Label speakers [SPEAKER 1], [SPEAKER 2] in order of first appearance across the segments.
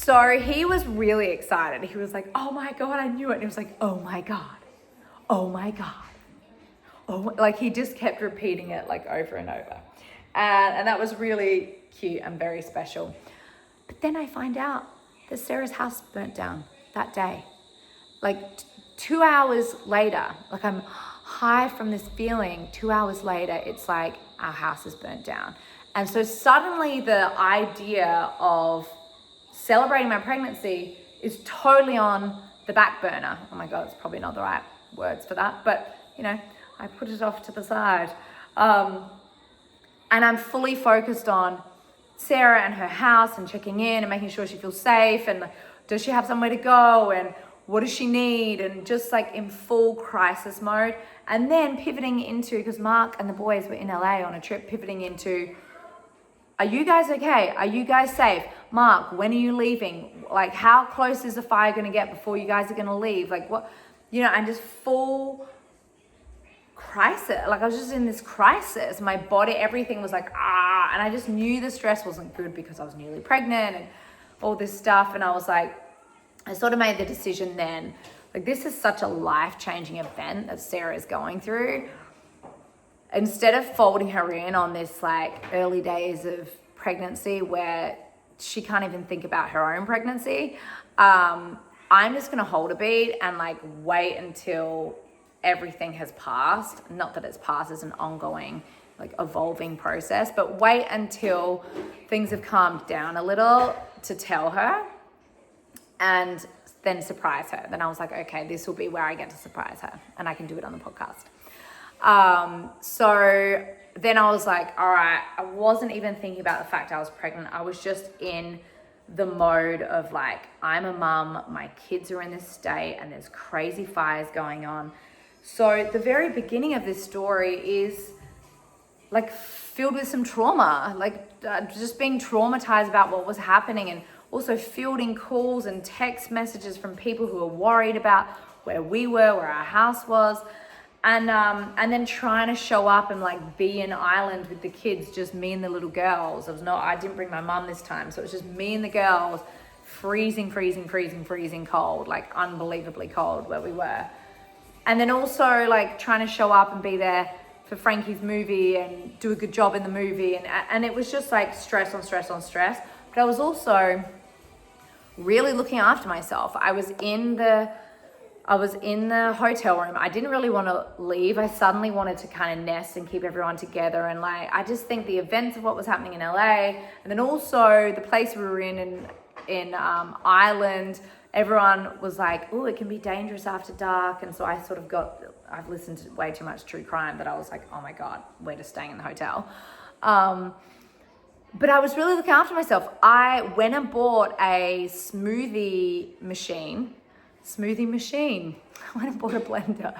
[SPEAKER 1] So he was really excited. He was like, oh my God, I knew it. And he was like, oh my God, oh my God. Oh, like he just kept repeating it like over and over. And that was really cute and very special. But then I find out that Sarah's house burnt down that day. Like 2 hours later, like I'm high from this feeling. 2 hours later, it's like our house is burnt down. And so suddenly the idea of celebrating my pregnancy is totally on the back burner. Oh my God, it's probably not the right words for that, but you know, I put it off to the side. And I'm fully focused on Sarah and her house and checking in and making sure she feels safe and does she have somewhere to go and what does she need, and just like in full crisis mode. And then pivoting into, because Mark and the boys were in LA on a trip, pivoting into, are you guys okay? Are you guys safe? Mark, when are you leaving? Like, how close is the fire going to get before you guys are going to leave? Like, what, you know, and just full crisis. Like, I was just in this crisis. My body, everything was like, and I just knew the stress wasn't good because I was newly pregnant and all this stuff. And I was like, I sort of made the decision then, like, this is such a life-changing event that Sarah is going through. Instead of folding her in on this like early days of pregnancy where she can't even think about her own pregnancy, I'm just gonna hold a beat and like wait until everything has passed. Not that it's passed, it's an ongoing like evolving process, but wait until things have calmed down a little to tell her and then surprise her. Then I was like, okay, this will be where I get to surprise her and I can do it on the podcast. So then I was like, all right, I wasn't even thinking about the fact I was pregnant. I was just in the mode of like, I'm a mum, my kids are in this state and there's crazy fires going on. So the very beginning of this story is like filled with some trauma, like just being traumatized about what was happening, and also fielding calls and text messages from people who were worried about where we were, where our house was. And then trying to show up and like be an island with the kids, just me and the little girls. I didn't bring my mum this time. So it was just me and the girls, freezing cold, like unbelievably cold where we were. And then also like trying to show up and be there for Frankie's movie and do a good job in the movie. And it was just like stress on stress on stress. But I was also really looking after myself. I was in the hotel room. I didn't really want to leave. I suddenly wanted to kind of nest and keep everyone together. And like, I just think the events of what was happening in LA, and then also the place we were in Ireland, everyone was like, oh, it can be dangerous after dark. And so I've listened to way too much true crime that I was like, oh my God, we're just staying in the hotel. But I was really looking after myself. I went and bought a smoothie machine. I went and bought a blender.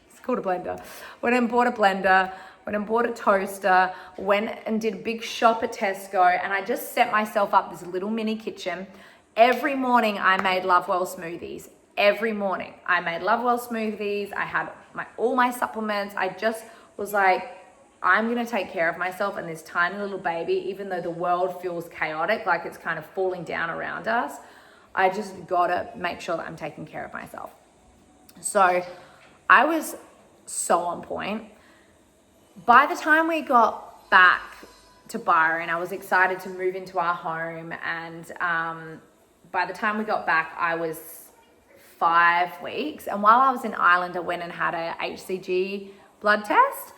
[SPEAKER 1] It's called a blender. Went and bought a blender, went and bought a toaster, went and did a big shop at Tesco, and I just set myself up this little mini kitchen. Every morning I made Lovewell smoothies. Every morning I made Lovewell smoothies. I had all my supplements. I just was like, I'm gonna take care of myself and this tiny little baby, even though the world feels chaotic, like it's kind of falling down around us. I just gotta make sure that I'm taking care of myself. So I was so on point. By the time we got back to Byron, I was excited to move into our home. And by the time we got back, I was 5 weeks. And while I was in Ireland, I went and had a HCG blood test.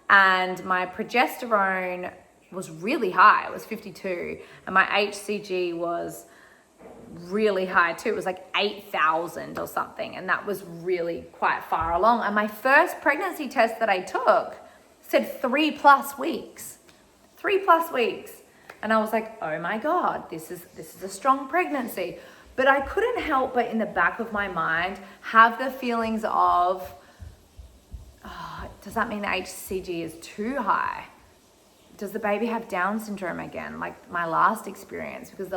[SPEAKER 1] And my progesterone was really high. It was 52. And my HCG was really high too. It was like 8,000 or something. And that was really quite far along. And my first pregnancy test that I took said 3+ weeks. 3+ weeks. And I was like, oh my God, this is a strong pregnancy. But I couldn't help but in the back of my mind have the feelings of, does that mean the HCG is too high? Does the baby have Down syndrome again? Like my last experience, because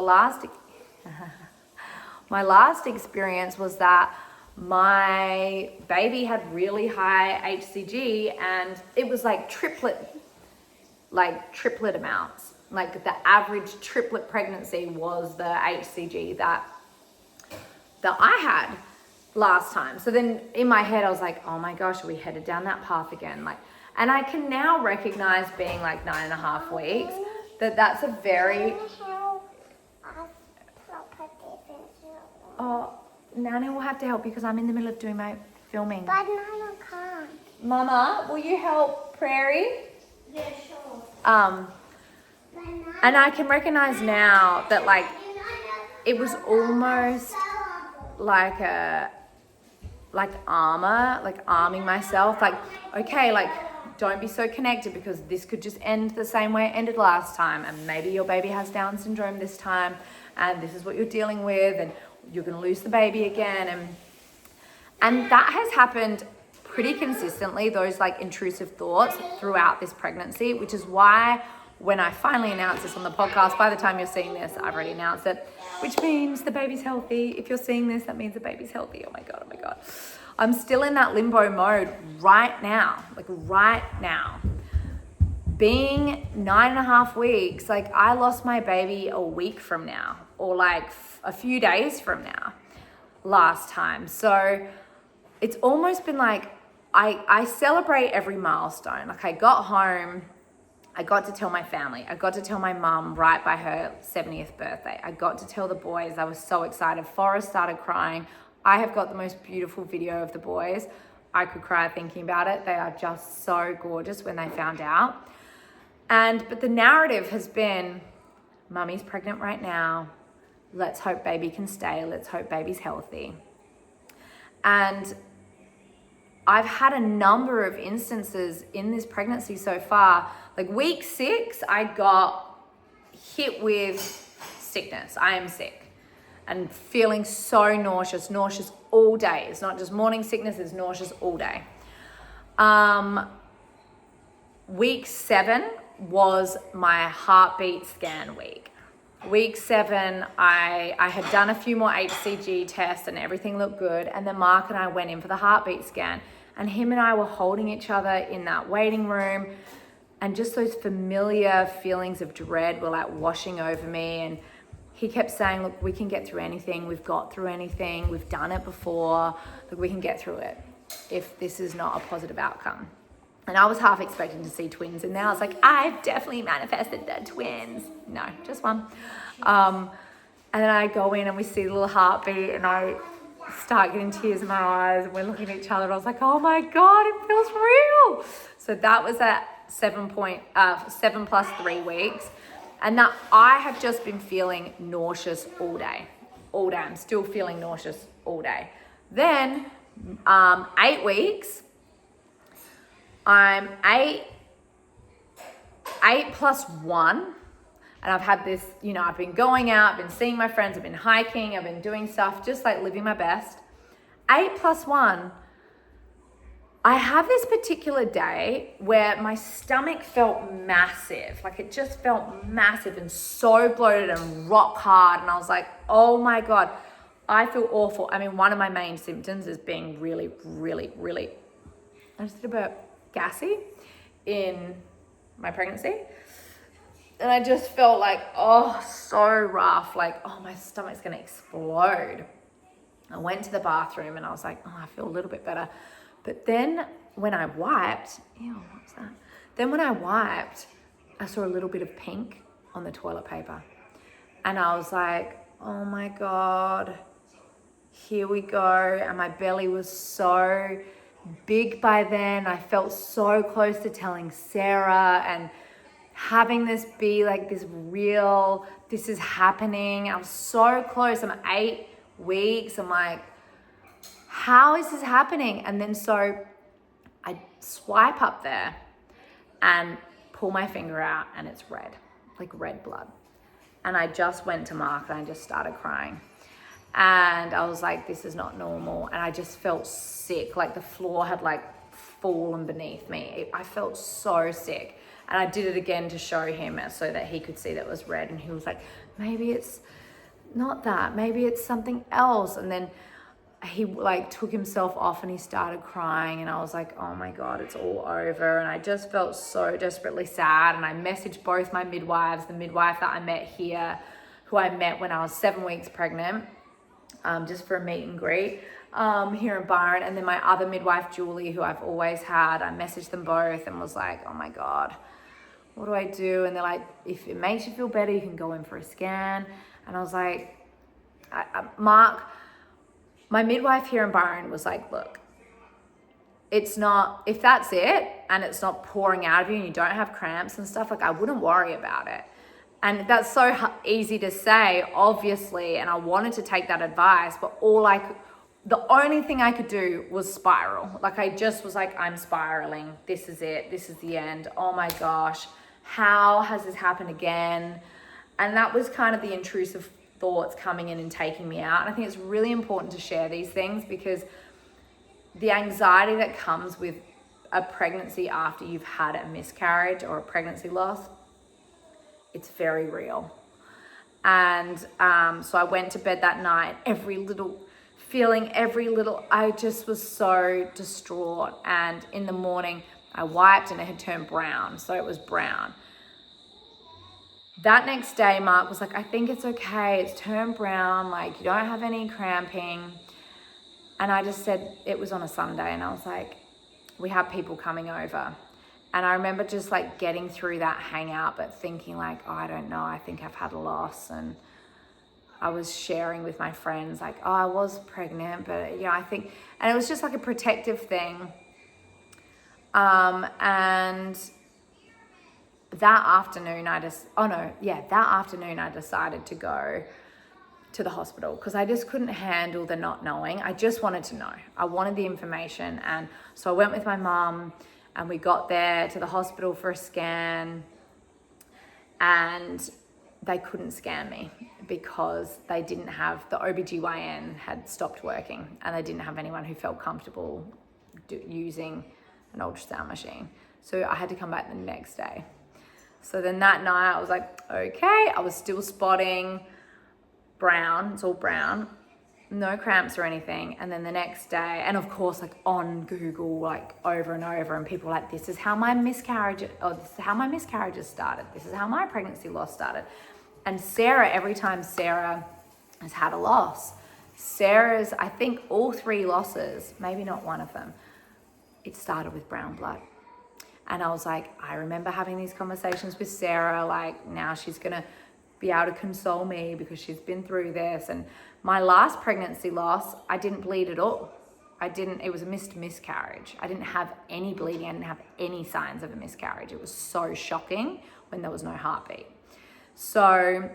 [SPEAKER 1] my last experience was that my baby had really high HCG and it was like triplet amounts. like the average triplet pregnancy was the HCG that I had last time. So then in my head, I was like, oh my gosh, are we headed down that path again? Like, and I can now recognize being like 9.5 weeks, that's a very, oh, Nana will have to help because I'm in the middle of doing my filming.
[SPEAKER 2] But Mama can't.
[SPEAKER 1] Mama, will you help Prairie?
[SPEAKER 2] Yeah, sure.
[SPEAKER 1] And I can recognize now that like, it was almost like armor, like arming myself, like, okay, like, don't be so connected because this could just end the same way it ended last time, and maybe your baby has Down syndrome this time, and this is what you're dealing with, and you're gonna lose the baby again, and that has happened pretty consistently, those like intrusive thoughts throughout this pregnancy, which is why when I finally announced this on the podcast, by the time you're seeing this, I've already announced it, which means the baby's healthy. If you're seeing this, that means the baby's healthy. Oh my God, oh my God. I'm still in that limbo mode right now, like right now. Being 9.5 weeks, like I lost my baby a week from now, or like a few days from now last time. So it's almost been like, I celebrate every milestone. Like I got home, I got to tell my family. I got to tell my mum right by her 70th birthday. I got to tell the boys. I was so excited. Forrest started crying. I have got the most beautiful video of the boys. I could cry thinking about it. They are just so gorgeous when they found out. But the narrative has been, Mummy's pregnant right now. Let's hope baby can stay. Let's hope baby's healthy. And I've had a number of instances in this pregnancy so far. Like week 6, I got hit with sickness. I am sick and feeling so nauseous all day. It's not just morning sickness, it's nauseous all day. Week 7 was my heartbeat scan week. Week 7, I had done a few more HCG tests and everything looked good. And then Mark and I went in for the heartbeat scan, and him and I were holding each other in that waiting room, and just those familiar feelings of dread were like washing over me. And he kept saying, look, we can get through anything. We've got through anything. We've done it before. Look, we can get through it if this is not a positive outcome. And I was half expecting to see twins, and now it's like, I've definitely manifested the twins. No, just one. And then I go in and we see the little heartbeat, and I start getting tears in my eyes, and we're looking at each other, and I was like, oh my God, it feels real. So that was at 7 plus 3 weeks. And that I have just been feeling nauseous all day. I'm still feeling nauseous all day. Then 8 weeks, I'm 8 plus 1, and I've had this, I've been going out, I've been seeing my friends, I've been hiking, I've been doing stuff, just like living my best. 8 plus 1, I have this particular day where my stomach felt massive, like it just felt massive and so bloated and rock hard, and I was like, oh my God, I feel awful. I mean, one of my main symptoms is being really, really, really, I just did a burp, gassy in my pregnancy. And I just felt like, oh, so rough, like, oh, my stomach's gonna explode. I went to the bathroom and I was like, oh, I feel a little bit better. But then when I wiped, what's that? Then when I wiped, I saw a little bit of pink on the toilet paper. And I was like, oh my God, here we go. And my belly was so big by then. I felt so close to telling Sarah and having this be like this real, this is happening. I'm so close. I'm 8 weeks. I'm like, how is this happening? And then so I swipe up there and pull my finger out, and it's red, like red blood. And I just went to Mark and I just started crying. And I was like, this is not normal. And I just felt sick. Like the floor had like fallen beneath me. I felt so sick. And I did it again to show him so that he could see that it was red. And he was like, maybe it's not that. Maybe it's something else. And then he like took himself off and he started crying, and I was like, oh my God, it's all over. And I just felt so desperately sad. And I messaged both my midwives, the midwife that I met here, who I met when I was 7 weeks pregnant, just for a meet and greet here in Byron. And then my other midwife, Julie, who I've always had, I messaged them both and was like, oh my God, what do I do? And they're like, if it makes you feel better, you can go in for a scan. And I was like, Mark, my midwife here in Byron was like, look, it's not, if that's it and it's not pouring out of you and you don't have cramps and stuff, like I wouldn't worry about it. And that's so easy to say, obviously, and I wanted to take that advice, but the only thing I could do was spiral. Like I just was like, I'm spiraling. This is it. This is the end. Oh my gosh. How has this happened again? And that was kind of the intrusive thoughts coming in and taking me out. And I think it's really important to share these things because the anxiety that comes with a pregnancy after you've had a miscarriage or a pregnancy loss, it's very real. And so I went to bed that night, I just was so distraught. And in the morning I wiped and it had turned brown. So it was brown. That next day, Mark was like, I think it's okay. It's turned brown. Like, you don't have any cramping. And I just said, it was on a Sunday. And I was like, we have people coming over. And I remember just like getting through that hangout, but thinking like, oh, I don't know. I think I've had a loss. And I was sharing with my friends like, oh, I was pregnant, but I think, and it was just like a protective thing. And that afternoon I decided to go to the hospital because I just couldn't handle the not knowing. I just wanted to know. I wanted the information. And so I went with my mom and we got there to the hospital for a scan, and they couldn't scan me because they didn't have, the OBGYN had stopped working and they didn't have anyone who felt comfortable using an ultrasound machine. So I had to come back the next day. So then that night I was like, okay, I was still spotting brown, it's all brown, no cramps or anything. And then the next day, and of course like on Google, like over and over, and people were like, this is how my miscarriages started. This is how my pregnancy loss started. And Sarah, every time Sarah has had a loss, Sarah's, I think all 3 losses, maybe not one of them, it started with brown blood. And I was like, I remember having these conversations with Sarah, like now she's gonna be able to console me because she's been through this. And my last pregnancy loss, I didn't bleed at all. It was a miscarriage. I didn't have any bleeding. I didn't have any signs of a miscarriage. It was so shocking when there was no heartbeat. So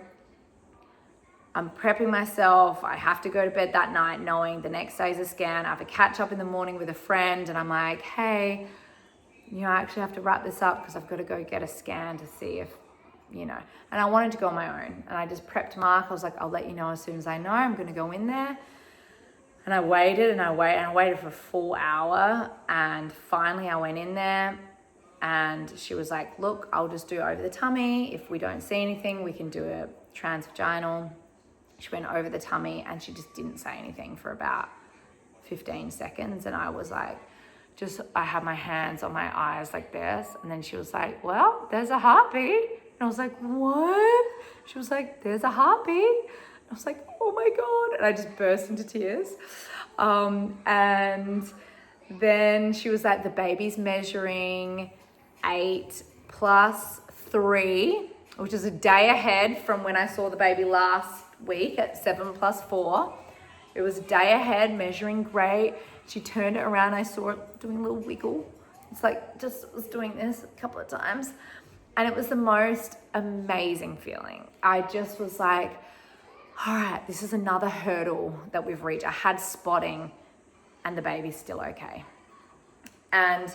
[SPEAKER 1] I'm prepping myself. I have to go to bed that night knowing the next day's a scan. I have a catch up in the morning with a friend and I'm like, hey, I actually have to wrap this up because I've got to go get a scan to see if, and I wanted to go on my own. And I just prepped Mark. I was like, I'll let you know as soon as I know. I'm going to go in there. And I waited and I waited for a full hour. And finally I went in there and she was like, look, I'll just do over the tummy. If we don't see anything, we can do a transvaginal. She went over the tummy and she just didn't say anything for about 15 seconds. And I was like, I had my hands on my eyes like this. And then she was like, well, there's a heartbeat. And I was like, what? She was like, there's a heartbeat. And I was like, oh my God. And I just burst into tears. And then she was like, the baby's measuring 8 plus 3, which is a day ahead from when I saw the baby last week at 7 plus 4. It was a day ahead, measuring great. She turned it around. I saw it doing a little wiggle. It's like just was doing this a couple of times. And it was the most amazing feeling. I just was like, all right, this is another hurdle that we've reached. I had spotting and the baby's still okay. And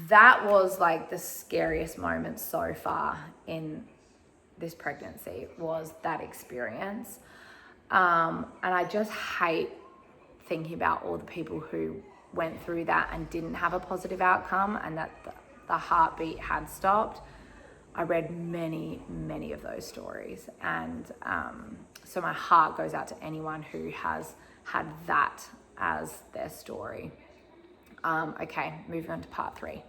[SPEAKER 1] that was like the scariest moment so far in this pregnancy, was that experience. And I just hate thinking about all the people who went through that and didn't have a positive outcome and that the heartbeat had stopped. I read many, many of those stories. And so my heart goes out to anyone who has had that as their story. Okay, moving on to part 3.